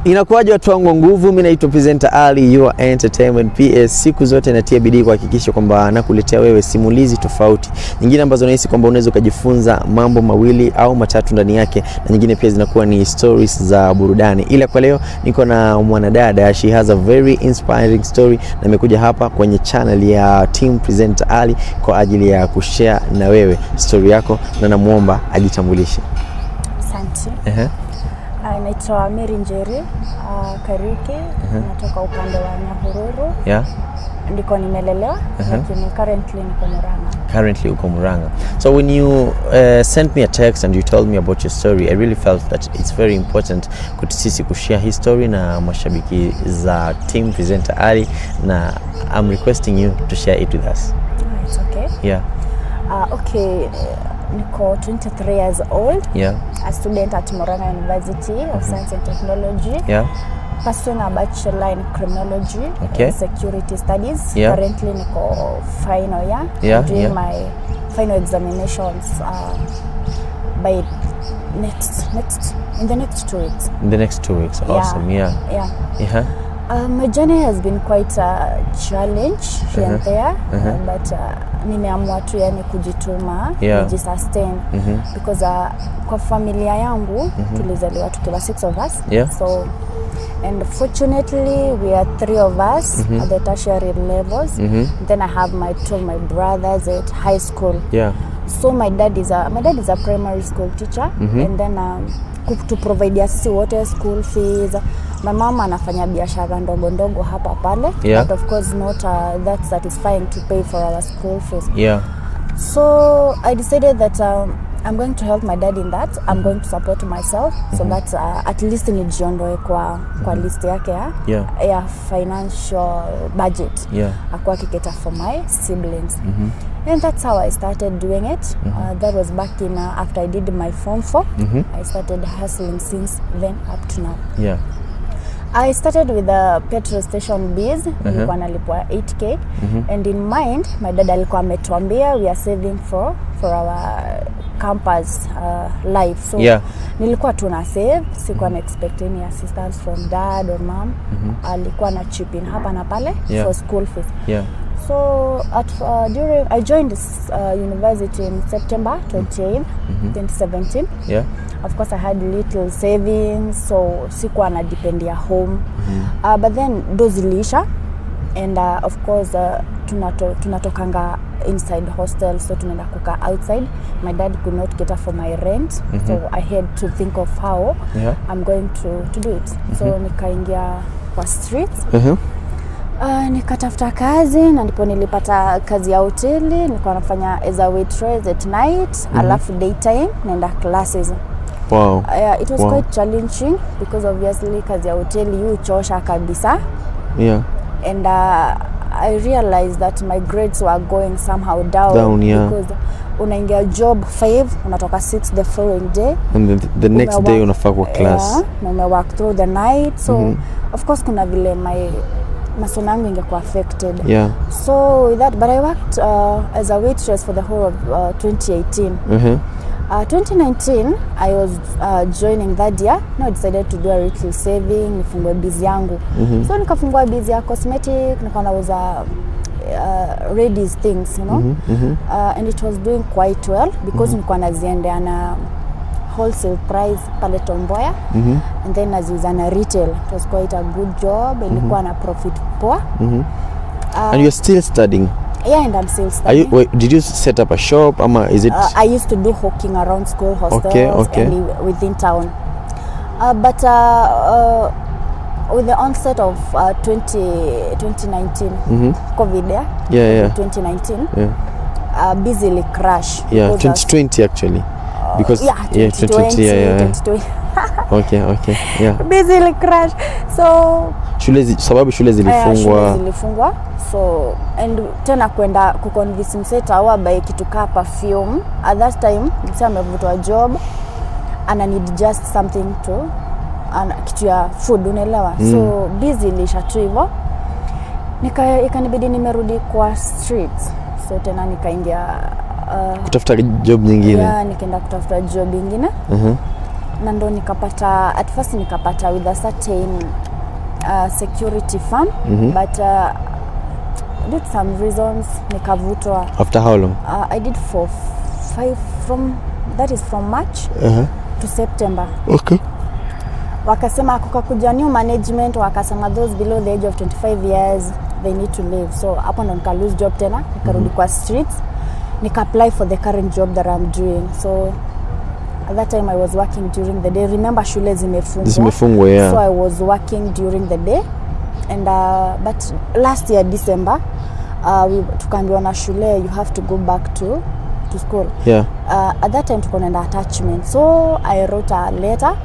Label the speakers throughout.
Speaker 1: Inakuwaje watu wangu nguvu, mimi naitwa presenter Ali, your entertainment PS. Siku zote natia bidii kuhakikisha kwamba nakuletea wewe simulizi tofauti. Nyingine ambazo nahisi kwamba unaweza kujifunza mambo mawili au matatu ndani yake, na nyingine pia zinakuwa ni stories za burudani. Ila kwa leo niko na mwanadada, she has a very inspiring story, na nimekuja hapa kwenye channel ya Team Presenter Ali kwa ajili ya kushare na wewe story yako, na namuomba ajitambulishe.
Speaker 2: Asante. Naitwa Mary Njeri, Kariuki, natoka upande wa Nyahururu.
Speaker 1: Yeah.
Speaker 2: Ndiko nimelelewa, lakini currently niko Murang'a.
Speaker 1: Currently uko Murang'a. So when you sent me a text and you told me about your story, I really felt that it's very important kutisisi kushare his story na mashabiki za Team Presenter Ali, na I'm requesting you to share it with us.
Speaker 2: It's okay.
Speaker 1: Yeah.
Speaker 2: Okay. Niko 23 years old.
Speaker 1: Yeah.
Speaker 2: A student at Murang'a University of Science and Technology.
Speaker 1: Yeah.
Speaker 2: Pursuing a bachelor in criminology and security studies.
Speaker 1: Yeah.
Speaker 2: Currently niko final year.
Speaker 1: Yeah.
Speaker 2: Doing my final examinations by in the next 2 weeks.
Speaker 1: In the next 2 weeks. Awesome. Yeah.
Speaker 2: My journey has been quite a challenge here and there, but nimeamua tu yani kujituma, kujisustain, because kwa familia yangu tulizaliwa tukiwa 6 of us. So and fortunately we are 3 of us at the tertiary levels. Then I have two of my brothers at high school. So my dad is a primary school teacher, and then to provide sisi wote school fees. My mama anafanya biashara ndogo ndogo hapa pale, but of course not that satisfying to pay for our school fees. So I decided that I'm going to help my dad in that. I'm going to support myself so that at least nijiondoe kwa list yake ya financial budget. Akwa kiketa for my siblings. And that's how I started doing it. That was back in after I did my Form 4. I started hustling since then up to now. I started with the petrol station biz. Nilikuwa nalipwa 8K. And in mind, my dad alikuwa ametuambia we are saving for our campus life. So nilikuwa tuna save, sikuwa na expect any assistance from dad or mom. Alikuwa na chip in hapa na pale for school fees. So I joined this university in September 28th, 2017. Of course I had little savings, so sikuwa na dependia home. But then those zilisha, and of course tunatokanga inside hostel, so tunaenda kukaa outside. My dad could not get for my rent, so I had to think of how I'm going to do it. So nikaingia kwa streets. Nikatafuta kazi, na ndipo nilipata kazi ya hoteli. Nilikuwa nafanya as a waitress at night, alafu daytime naenda classes.
Speaker 1: Wow.
Speaker 2: It was quite challenging because obviously kazi ya hoteli huchosha kabisa. And I realized that my grades were going somehow down because unaingia job 5, unatoka 6 the following day,
Speaker 1: and then the next day unafaa kwa class.
Speaker 2: Na ume work through the night, so of course kuna vile my masomo yangu ingekuwa affected. So with that, but I worked as a waitress for the whole of 2018. 2019 I was joining that year. Now I decided to do a little saving, nifungue busy yangu. So nikafungua busy ya cosmetic, nikauza ladies things, you know. And it was doing quite well because nilikuwa naziendea na wholesale price pale Tomboya, and then naziuza na retail. It was quite a good job. Ilikuwa na profit poa.
Speaker 1: And you're still studying?
Speaker 2: Yeah, and I'm still studying.
Speaker 1: Did you set up a shop? Is it?
Speaker 2: I used to do hawking around school hostels and within town. But with the onset of 2019, COVID, 2019, busily crash.
Speaker 1: 2020 actually. Because 2020. Okay.
Speaker 2: Busily crash. So
Speaker 1: sababu shule zilifungwa.
Speaker 2: So and tena kwenda kuconvince mseta au buy kitu ka perfume. At that time msema amevutwa job and I need just something to kitu ya food, unaelewa. So busy lisha tu hivyo. Ikanibidi nimerudi kwa streets. So tena nikaingia
Speaker 1: kutafuta job nyingine.
Speaker 2: Nikaenda kutafuta job nyingine. na ndo nikapata at first nikapata with a certain security firm but due to some reasons nikavutwa.
Speaker 1: After how long?
Speaker 2: I did for 5 from March to September.
Speaker 1: Okay.
Speaker 2: Wakasema kukakuja new management, wakasema those below the age of 25 years they need to leave. So hapo ndo nika lose job tena, nikarudi kwa streets, nika apply for the current job that I'm doing. So at that time I was working during the day. Remember shule zimefungwa.
Speaker 1: Yeah.
Speaker 2: So I was working during the day and but last year December tukaambiwa na shule you have to go back to school.
Speaker 1: Yeah.
Speaker 2: At that time tuko na attachment. So I wrote a letter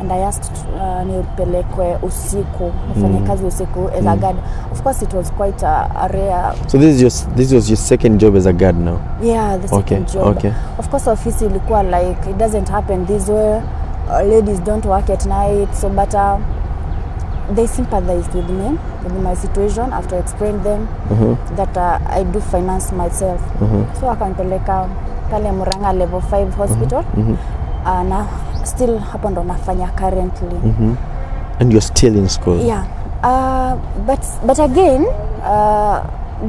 Speaker 2: and I asked nipelekwe usiku, nifanye kazi usiku as a guard. Of course it was quite a rare.
Speaker 1: So this was your second job as a guard now?
Speaker 2: Yeah, the second job.
Speaker 1: Okay.
Speaker 2: Of course office ilikuwa like it doesn't happen this way. Ladies don't work at night, so but they sympathized with me, with my situation after I explained them that I do finance myself. So akanipeleka pale Murang'a level 5 hospital. Na still hapo ndo nafanya currently.
Speaker 1: And you're still in school?
Speaker 2: Yeah. But again,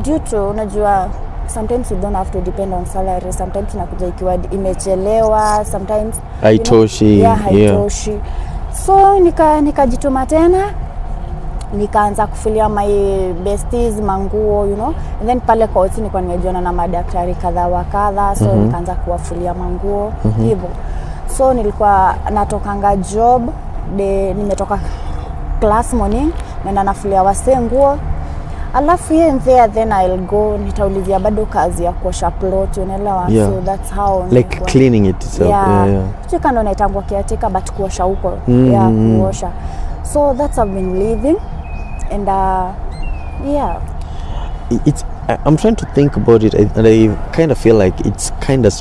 Speaker 2: due to unajua sometimes you don't have to depend on salary. Sometimes nakuja ikiwa imechelewa, sometimes
Speaker 1: haitoshi.
Speaker 2: Haitoshi. So nikajituma tena, nikaanza kufulia my besties manguo, and then pale kwa hospitali nilikuwa nimejiona na madaktari kadha wa kadha, so nikaanza kuwafulia manguo hivyo. So nilikuwa natokanga job nimetoka class morning na nafulia wase nguo, alafu here and there then I'll go nitaulizia bado kazi ya kuosha plot, unaelewa. So that's how
Speaker 1: like cleaning it itself. Yeah.
Speaker 2: Chika ndo naitangwa caretaker but kuosha huko. Kuosha. So that's I've been living and
Speaker 1: I'm trying to think about it, and I kind of feel like it's kind of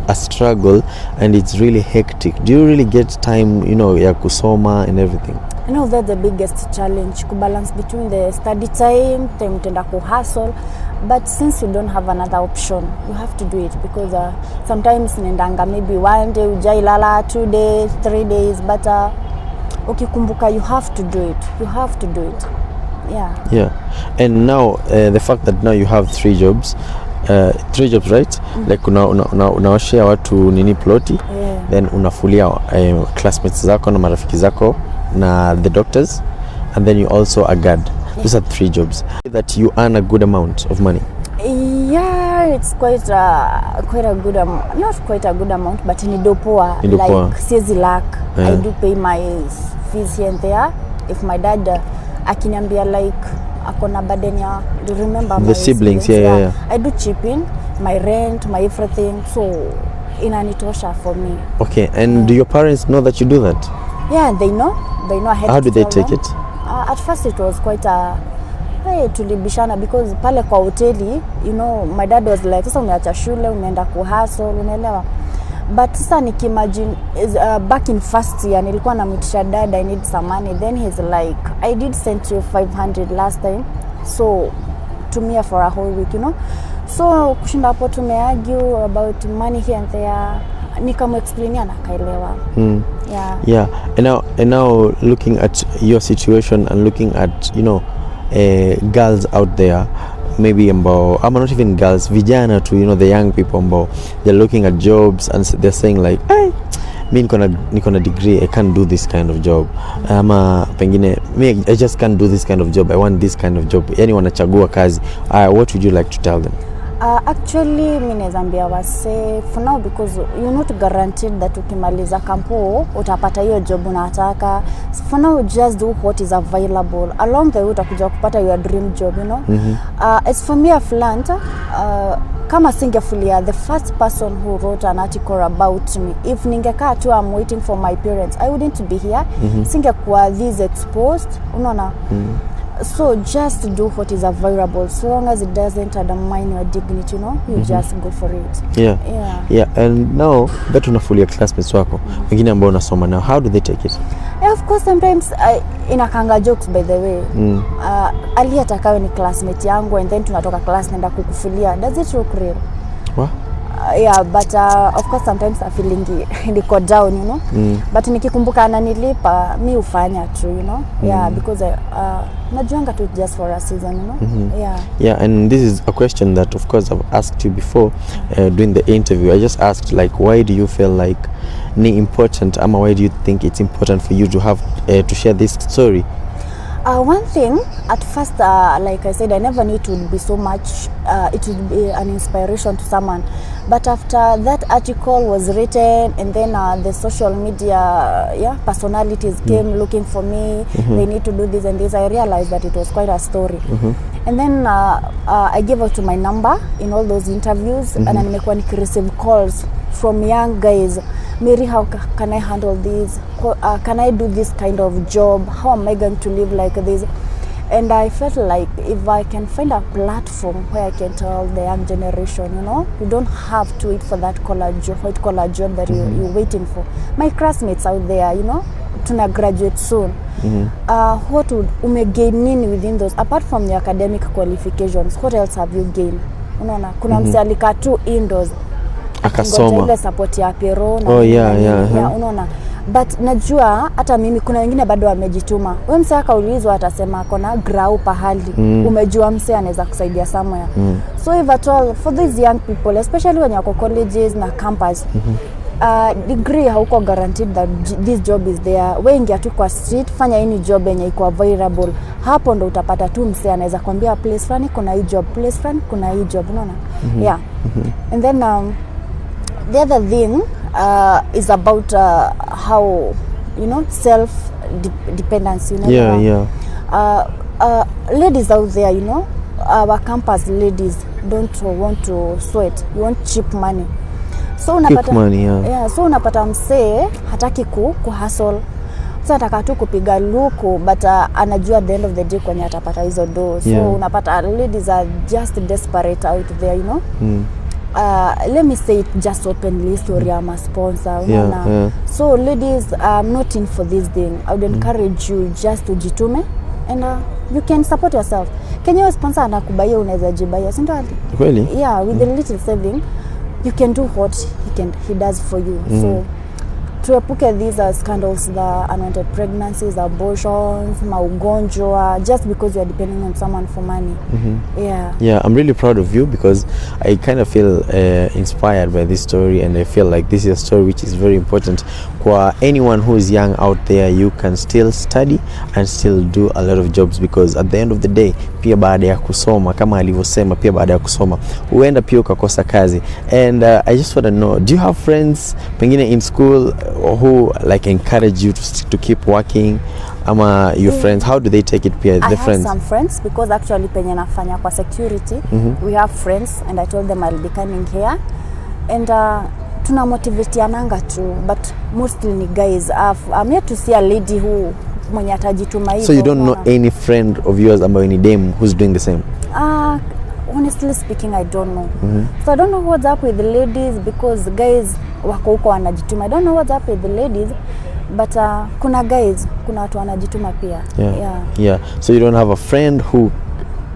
Speaker 1: a struggle and it's really hectic. Do you really get time, ya kusoma and everything?
Speaker 2: I know that's the biggest challenge, to balance between the study time tenda ku hustle, but since you don't have another option, you have to do it because sometimes nendanga maybe one day ujailala, 2 days, 3 days, but ukikumbuka you have to do it. Yeah.
Speaker 1: And now the fact that now you have 3 jobs, right? Like unaoshea watu nini ploti, then unafulia classmates zako na marafiki zako na the doctors, and then you also a guard. Those are 3 jobs that you earn a good amount of money.
Speaker 2: Yeah, it's quite a good amount. Not quite a good amount, but ni dopoa. Like siezi lack. I do pay my fees here and there. If my dad akiniambia like akona burden ya, do remember
Speaker 1: the siblings, yeah.
Speaker 2: I do chip in my rent, my everything, so inanitosha for me.
Speaker 1: Okay, and do your parents know that you do that?
Speaker 2: Yeah, they know. I had
Speaker 1: How do they take it?
Speaker 2: At first it was quite tulibishana because pale kwa hoteli, my dad was like, sasa umeacha shule umeenda kuhustle, unaelewa. But sasa nikimagine back in first year nilikuwa namwitisha dad I need some money, then he's like, I did send you 500 last time, so tumia for a whole week, So kushinda hapo tumeargue about money here and there, nikamexplainia na kaelewa. Yeah. And now looking at your situation and looking at girls out there, maybe ambao, I'm not even girls, vijana tu, the young people ambao, they're looking at jobs and they're saying like, hey, mi niko na degree, I can't do this kind of job. Ama pengine, I just can't do this kind of job, I want this kind of job. Yani wanachagua kazi. What would you like to tell them? Actually, mi nezambia wase for now, because you're not guaranteed that ukimaliza kampo utapata hiyo job unataka. So for now, just do what is available. Along the way utakuja kupata your dream job, As for me, I've learned, kama singefulia the first person who wrote an article about me, if ningekaa tu I'm waiting for my parents, I wouldn't be here. Singekuwa this exposed, unaona. So just do what is available, so long as it doesn't undermine your dignity, you just go for it.
Speaker 1: Yeah. And now that unafulia classmates wako wengine ambao unasoma now, how do they take it?
Speaker 2: Yeah, of course sometimes inakanga jokes, by the way. Ali atakawe ni classmate yangu and then tunatoka class nenda kukufulia, does it look real?
Speaker 1: What?
Speaker 2: Yeah, but of course sometimes I feeling niko down, you know. But nikikumbuka ananilipa mi ufanya tu, you know. Yeah, because najuanga tu just for a season, you know.
Speaker 1: Yeah, and this is a question that of course I've asked you before during the interview. I just asked, like, why do you feel like ni important, ama why do you think it's important for you to have to share this story?
Speaker 2: One thing, at first, like I said, I never knew it would be so much, it would be an inspiration to someone. But after that article was written, and then the social media personalities came looking for me, they need to do this and this, I realized that it was quite a story. And then I gave out to my number in all those interviews, and I nimekuwa receive calls from young guys. Mary, how can I handle this? Can I do this kind of job? How am I going to live like this? And I felt like if I can find a platform where I can tell the young generation, you know, you don't have to wait for that white collar job that you're waiting for. My classmates out there, you know, tuna graduate soon. What would gain within those, apart from the academic qualifications? What else have you gained? Unaona, kuna mse alikaa tu indoors akasoma ile support ya pero na unaona. But najua hata mimi kuna wengine bado wamejituma. Wewe mse akaulizwa atasema kona grau pahali. Umejua mse anaweza kusaidia somewhere. So if at all for these young people, especially when you're colleges na campus, degree hauko guaranteed that this job is there. Wewe ingia tu kwa street, fanya any job yenye iko available. Hapo ndo utapata tu mse anaweza kwambia place fulani kuna hii job, place fulani kuna hii job, unaona. And then the other thing is about how, you know, self-dependency, you know. Ladies out there, you know, our campus ladies don't want to sweat, you want cheap money. So unapata money, so unapata msee hataki kuhustle. So ataka tu kupiga luku, but anajua at the end of the day kwenye atapata hizo do. So unapata ladies are just desperate out there, you know. Let me say it just openly, sorry, I'm a sponsor. So ladies, I'm not in for this thing. I would encourage you just to jitume, and you can support yourself. Can you sponsor anakubaya unaweza jibaya, si ndio?
Speaker 1: Really?
Speaker 2: Yeah, with a little saving you can do what he does for you. So tuepuke these scandals, the unwanted pregnancies, abortions, maugonjwa, just because you are depending on someone for money.
Speaker 1: Yeah, I'm really proud of you because I kind of feel inspired by this story, and I feel like this is a story which is very important. For anyone who is young out there, you can still study and still do a lot of jobs, because at the end of the day, pia baada ya kusoma, kama alivyosema, pia baada ya kusoma huenda pia ukakosa kazi. And I just want to know, do you have friends pengine in school who like encourage you to keep working? Ama your friends, how do they take it? Pia the friends? I
Speaker 2: have some friends, because actually penye nafanya kwa security, we have friends, and I told them I'll be coming here, and tuna motivatiananga tu, but mostly ni guys. I'm here to see a lady who mwenye atajituma hivyo.
Speaker 1: So you don't know any friend of yours ambayo ni dem who's doing the same?
Speaker 2: Honestly speaking, I don't know. So I don't know what's up with the ladies, because guys wako huko wanajituma. I don't know what's up with the ladies, but kuna guys, kuna watu wanajituma pia.
Speaker 1: Yeah. So you don't have a friend who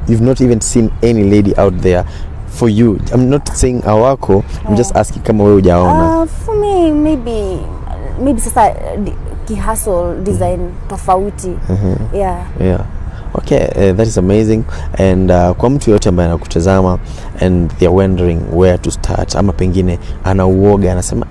Speaker 1: you've not even seen any lady out there for you? I'm not saying awako, I'm just asking kama wewe hujaona. For
Speaker 2: me, maybe sasa ki-hustle design tofauti.
Speaker 1: Okay, that is amazing. And kwa mtu yote ambaye anakutazama and they are wondering where to start, ama pengine ana uoga, anasema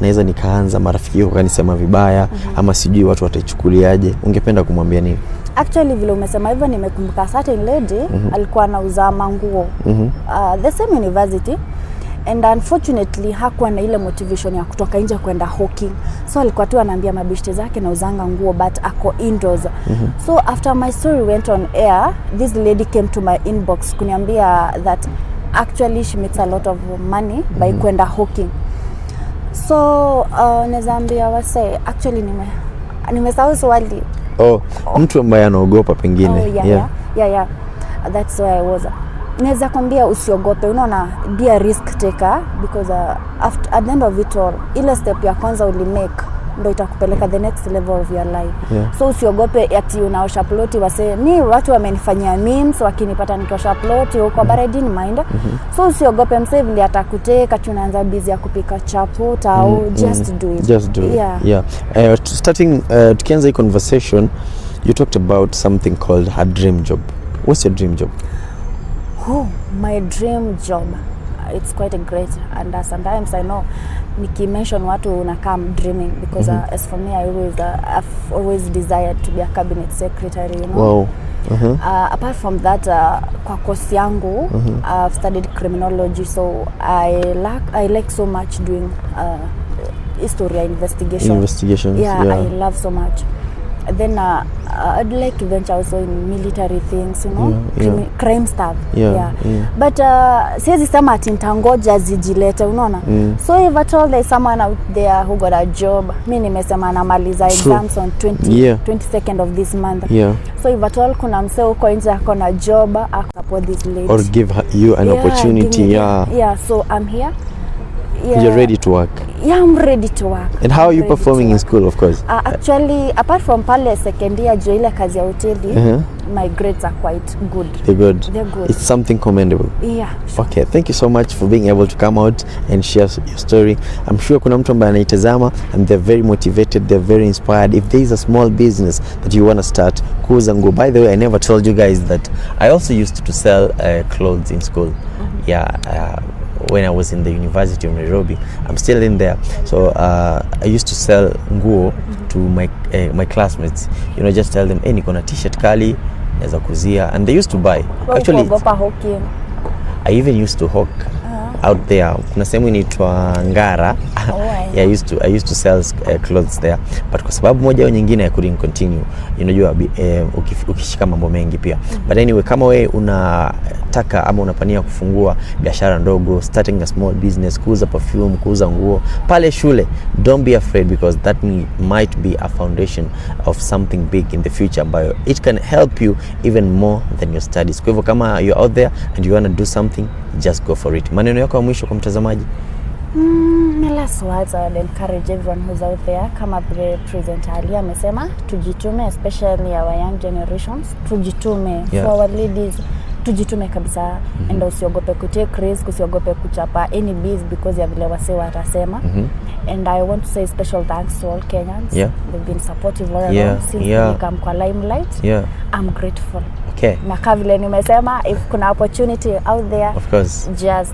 Speaker 1: naweza nikaanza, marafiki wako kanisema vibaya, ama sijui watu wataichukuliaje, ungependa kumwambia nini?
Speaker 2: Actually vile umesema hivyo, nimekumbuka certain lady alikuwa anauza manguo the same university, and unfortunately hakuwa na ile motivation ya kutoka nje kwenda hawking. So alikuwa tu anaambia mabishte zake na uzanga nguo, but ako indoors. So after my story went on air, this lady came to my inbox kuniambia that actually she makes a lot of money by kwenda hawking. So nezambia wase, actually nimesahau swali.
Speaker 1: Mtu ambaye anaogopa pengine.
Speaker 2: Yeah. That's why I was. Naweza kwambia usiogope, unaona, be a risk taker, because at the end of it all, ile step ya kwanza ulimake ndo itakupeleka the next level of your life. So usiogope ati unaosha ploti wase mi watu wamenifanyia memes wakinipata nikiosha ploti huko but I didn't mind. So usiogope msee vile atakuteka tunaanza busy ya kupika chapota au just do it.
Speaker 1: Just do it. Starting tukianza hii conversation you talked about something called a dream job. What's your dream job?
Speaker 2: My dream job, it's quite a great, and sometimes I know mention watu unakaa dreaming because as for me I've always desired to be a cabinet secretary, you know. Wow. Apart from that kwa course yangu I've studied criminology, so I like so much doing history investigation. Yeah, I love so much. Then I'd like to venture also in military things, you know, crime stuff. But siwezi sema ati nitangoja zijilete, unaona. So if at all there's someone out there who got a job, mimi nimesema namaliza exams on 22nd of this month. So if at all kuna msee uko nje akona job, I support this lady
Speaker 1: or give you an opportunity.
Speaker 2: So I'm here.
Speaker 1: You're ready to work.
Speaker 2: I'm ready to work.
Speaker 1: And how are you performing in school, of course?
Speaker 2: Actually, apart from pale second year jo ile kazi ya hoteli, my grades are quite good.
Speaker 1: They're good. It's something commendable.
Speaker 2: Sure.
Speaker 1: Okay, thank you so much for being able to come out and share your story. I'm sure kuna mtu ambaye anaitazama and they're very motivated, they're very inspired. If there is a small business that you want to start, kuuza nguo. By the way, I never told you guys that I also used to sell clothes in school. When I was in the University of Nairobi. I'm still in there. So I used to sell nguo to my classmates. You know, just tell them, hey, niko na t-shirt kali, naweza kuzia, and they used to buy. Actually, I even used to hawk out there. Kuna sehemu inaitwa Ngara. I used to sell clothes there, but kwa sababu moja au nyingine I couldn't continue. Unajua ukishika mambo mengi pia. But anyway, kama wewe unataka ama unapania kufungua biashara ndogo, starting a small business, kuuza perfume, kuuza nguo pale shule, don't be afraid, because that might be a foundation of something big in the future, but it can help you even more than your studies. Kwa hivyo kama you're out there and you want to do something, just go for it. Maneno yako ya mwisho kwa mtazamaji?
Speaker 2: My last words, I would encourage everyone who's out there, kama President Ali amesema, tujitume, especially our young generations, tujitume. For our ladies, tujitume kabisa, and usiogope kutake risk, usiogope kuchapa any biz because ya vile wase watasema. And I want to say special thanks to all Kenyans. They've been supportive all along since we come kwa limelight. I'm grateful.
Speaker 1: Okay.
Speaker 2: Na kama vile nimesema, if kuna opportunity out there,
Speaker 1: of course,
Speaker 2: just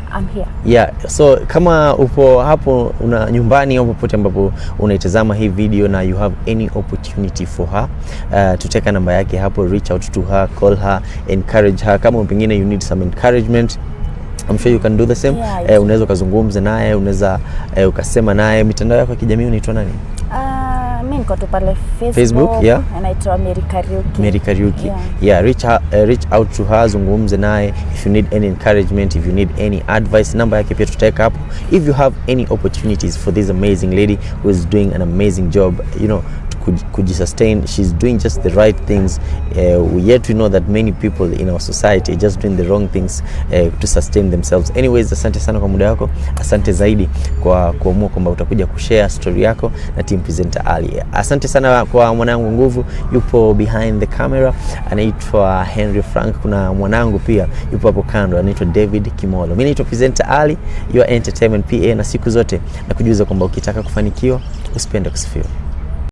Speaker 2: I'm here.
Speaker 1: So kama upo hapo nyumbani au popote ambapo unaitazama hii video na you have any opportunity for her, tuteka namba yake hapo, reach out to her, call her, encourage her. Kama pengine you need some encouragement, I'm sure you can do the same. Unaweza kuzungumza naye, unaweza ukasema naye. Mitandao yako ya kijamii unaitwa nani?
Speaker 2: Mimi niko tu pale
Speaker 1: Facebook,
Speaker 2: anaitwa
Speaker 1: Kariuki. Reach out to her, zungumze naye. If you need any encouragement, if you need any advice, namba yake pia tutaweka hapo. If you have any opportunities for this amazing lady who is doing an amazing job, you know, could sustain, she's doing just the right things. Yet we know that many people in our society are just doing the wrong things to sustain themselves. Anyways, asante sana kwa muda wako, asante zaidi kwa kuamua kwamba utakuja kushare story yako na team Presenter Ali. Asante sana kwa mwanangu nguvu, yupo behind the camera, anaitwa Henry Frank. Kuna mwanangu pia yupo hapo kando, anaitwa David Kimolo. Mimi naitwa Presenter Ali, your entertainment PA, na siku zote nakujuza kwamba ukitaka kufanikiwa usipende kusifiwa.